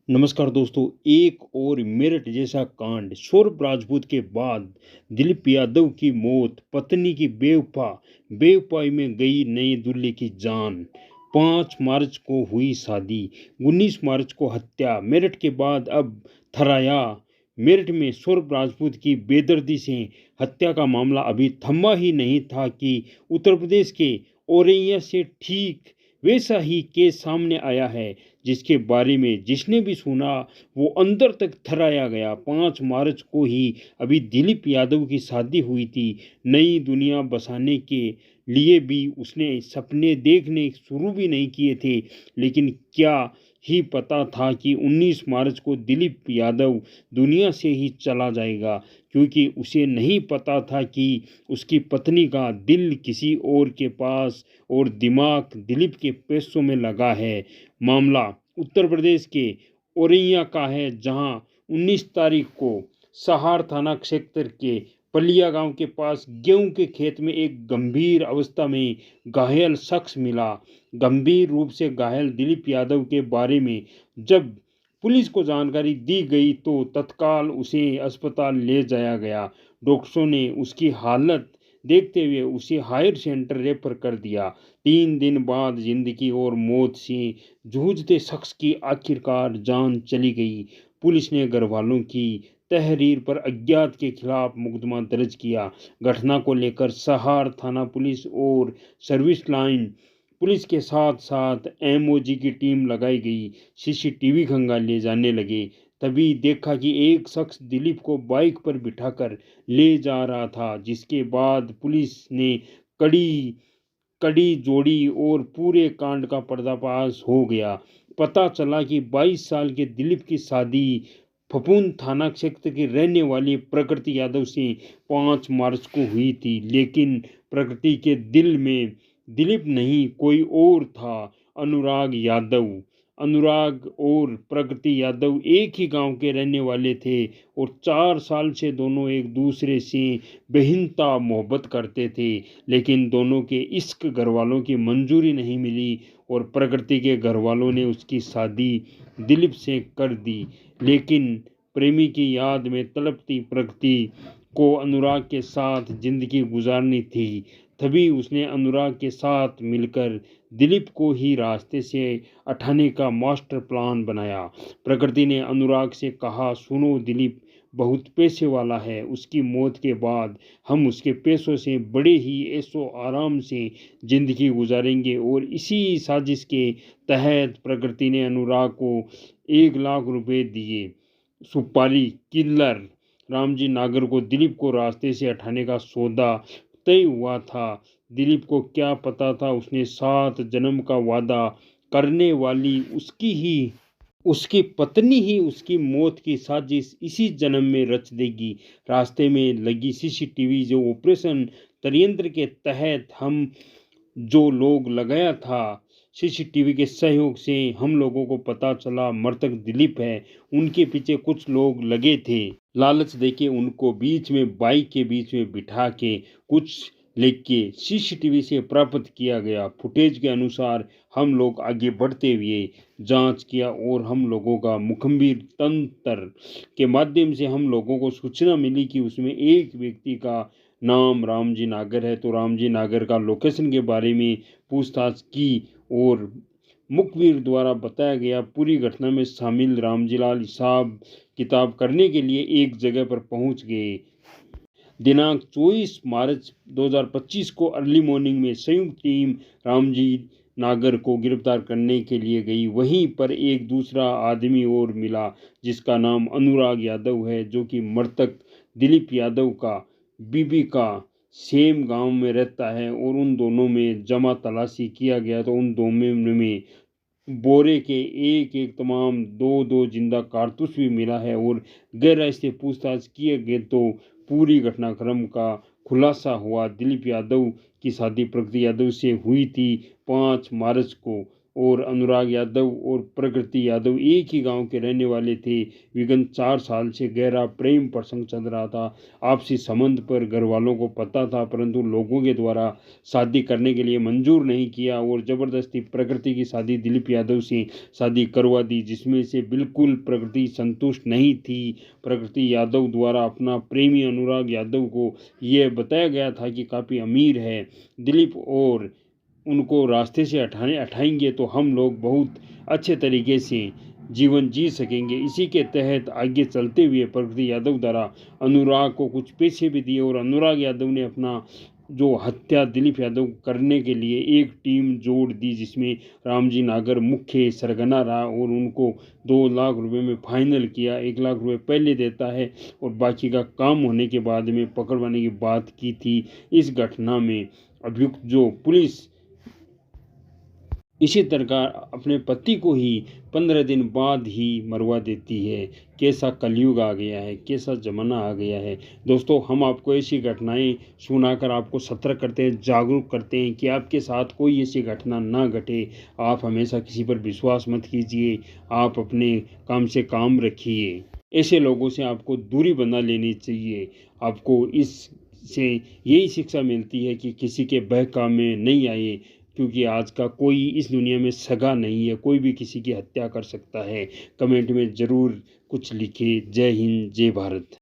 नमस्कार दोस्तों। एक और मेरठ जैसा कांड। सौरभ राजपूत के बाद दिलीप यादव की मौत, पत्नी की बेवफाई में गई नई दूल्हे की जान। 5 मार्च को हुई शादी, 19 मार्च को हत्या। मेरठ के बाद अब थराया। मेरठ में सौरभ राजपूत की बेदर्दी से हत्या का मामला अभी थमा ही नहीं था कि उत्तर प्रदेश के औरैया से ठीक वैसा ही केस सामने आया है, जिसके बारे में जिसने भी सुना वो अंदर तक थराया गया। 5 मार्च को ही अभी दिलीप यादव की शादी हुई थी। नई दुनिया बसाने के लिए भी उसने सपने देखने शुरू भी नहीं किए थे, लेकिन क्या ही पता था कि 19 मार्च को दिलीप यादव दुनिया से ही चला जाएगा, क्योंकि उसे नहीं पता था कि उसकी पत्नी का दिल किसी और के पास और दिमाग दिलीप के पैसों में लगा है। मामला उत्तर प्रदेश के औरैया का है, जहां 19 तारीख को सहार थाना क्षेत्र के पलिया गांव के पास गेहूं के खेत में एक गंभीर अवस्था में घायल शख्स मिला। गंभीर रूप से घायल दिलीप यादव के बारे में जब पुलिस को जानकारी दी गई तो तत्काल उसे अस्पताल ले जाया गया। डॉक्टरों ने उसकी हालत देखते हुए उसे हायर सेंटर रेफर कर दिया। 3 दिन बाद जिंदगी और मौत से जूझते शख्स की आखिरकार जान चली गई। पुलिस ने घर वालों की तहरीर पर अज्ञात के खिलाफ मुकदमा दर्ज किया। घटना को लेकर सहार थाना पुलिस और सर्विस लाइन पुलिस के साथ साथ एमओजी की टीम लगाई गई। सीसीटीवी खंगाले जाने लगे। तभी देखा कि एक शख्स दिलीप को बाइक पर बिठाकर ले जा रहा था, जिसके बाद पुलिस ने कड़ी कड़ी जोड़ी और पूरे कांड का पर्दाफाश हो गया। पता चला कि 22 साल के दिलीप की शादी फपून थाना क्षेत्र की रहने वाली प्रकृति यादव से 5 मार्च को हुई थी, लेकिन प्रकृति के दिल में दिलीप नहीं, कोई और था, अनुराग यादव। अनुराग और प्रकृति यादव एक ही गांव के रहने वाले थे और 4 साल से दोनों एक दूसरे से बेहिंता मोहब्बत करते थे, लेकिन दोनों के इश्क घर वालों की मंजूरी नहीं मिली और प्रकृति के घर वालों ने उसकी शादी दिलीप से कर दी। लेकिन प्रेमी की याद में तड़पती प्रकृति को अनुराग के साथ जिंदगी गुजारनी थी। तभी उसने अनुराग के साथ मिलकर दिलीप को ही रास्ते से हटाने का मास्टर प्लान बनाया। प्रकृति ने अनुराग से कहा, सुनो दिलीप बहुत पैसे वाला है, उसकी मौत के बाद हम उसके पैसों से बड़े ही ऐशो आराम से जिंदगी गुजारेंगे। और इसी साजिश के तहत प्रकृति ने अनुराग को 1 लाख रुपए दिए। सुपारी किलर रामजी नागर को दिलीप को रास्ते से हटाने का सौदा तय हुआ था। दिलीप को क्या पता था, उसने 7 जन्म का वादा करने वाली उसकी पत्नी ही उसकी मौत की साजिश इसी जन्म में रच देगी। रास्ते में लगी सीसीटीवी जो ऑपरेशन त्रियंत्र के तहत हम जो लोग लगाया था, सीसीटीवी के सहयोग से हम लोगों को पता चला मृतक दिलीप है। उनके पीछे कुछ लोग लगे थे। लालच देके उनको बीच में बाइक के बीच में बिठा के कुछ लेके सीसीटीवी से प्राप्त किया गया फुटेज के अनुसार हम लोग आगे बढ़ते हुए जांच किया और हम लोगों का मुखबिर तंत्र के माध्यम से हम लोगों को सूचना मिली कि उसमें एक व्यक्ति का नाम रामजी नागर है। तो रामजी नागर का लोकेशन के बारे में पूछताछ की और मुखबिर द्वारा बताया गया पूरी घटना में शामिल रामजीलाल हिसाब किताब करने के लिए एक जगह पर पहुंच गए। दिनांक 24 मार्च 2025 को अर्ली मॉर्निंग में संयुक्त टीम रामजी नागर को गिरफ्तार करने के लिए गई। वहीं पर एक दूसरा आदमी और मिला जिसका नाम अनुराग यादव है, जो कि मृतक दिलीप यादव का बीबी का सेम गांव में रहता है। और उन दोनों में जमा तलाशी किया गया तो उन दोनों में बोरे के एक एक तमाम दो दो जिंदा कारतूस भी मिला है। और गहराई से पूछताछ किए गए तो पूरी घटनाक्रम का खुलासा हुआ। दिलीप यादव की शादी प्रकृति यादव से हुई थी 5 मार्च को और अनुराग यादव और प्रकृति यादव एक ही गांव के रहने वाले थे। विगत 4 साल से गहरा प्रेम प्रसंग चल रहा था। आपसी संबंध पर घर वालों को पता था, परंतु लोगों के द्वारा शादी करने के लिए मंजूर नहीं किया और ज़बरदस्ती प्रकृति की शादी दिलीप यादव से शादी करवा दी, जिसमें से बिल्कुल प्रकृति संतुष्ट नहीं थी। प्रकृति यादव द्वारा अपना प्रेमी अनुराग यादव को यह बताया गया था कि काफ़ी अमीर है दिलीप और उनको रास्ते से हटाएंगे तो हम लोग बहुत अच्छे तरीके से जीवन जी सकेंगे। इसी के तहत आगे चलते हुए प्रकृति यादव द्वारा अनुराग को कुछ पैसे भी दिए और अनुराग यादव ने अपना जो हत्या दिलीप यादव करने के लिए एक टीम जोड़ दी, जिसमें रामजी नागर मुख्य सरगना रहा और उनको 2 लाख रुपए में फाइनल किया। 1 लाख रुपए पहले देता है और बाकी का काम होने के बाद में पकड़वाने की बात की थी। इस घटना में अभियुक्त जो पुलिस इसी तरह अपने पति को ही 15 दिन बाद ही मरवा देती है। कैसा कलयुग आ गया है, कैसा ज़माना आ गया है। दोस्तों, हम आपको ऐसी घटनाएं सुनाकर आपको सतर्क करते हैं, जागरूक करते हैं कि आपके साथ कोई ऐसी घटना ना घटे। आप हमेशा किसी पर विश्वास मत कीजिए, आप अपने काम से काम रखिए। ऐसे लोगों से आपको दूरी बना लेनी चाहिए। आपको इससे यही शिक्षा मिलती है कि किसी के बहकावे में नहीं आए, क्योंकि आज का कोई इस दुनिया में सगा नहीं है, कोई भी किसी की हत्या कर सकता है। कमेंट में ज़रूर कुछ लिखिए। जय हिंद, जय भारत।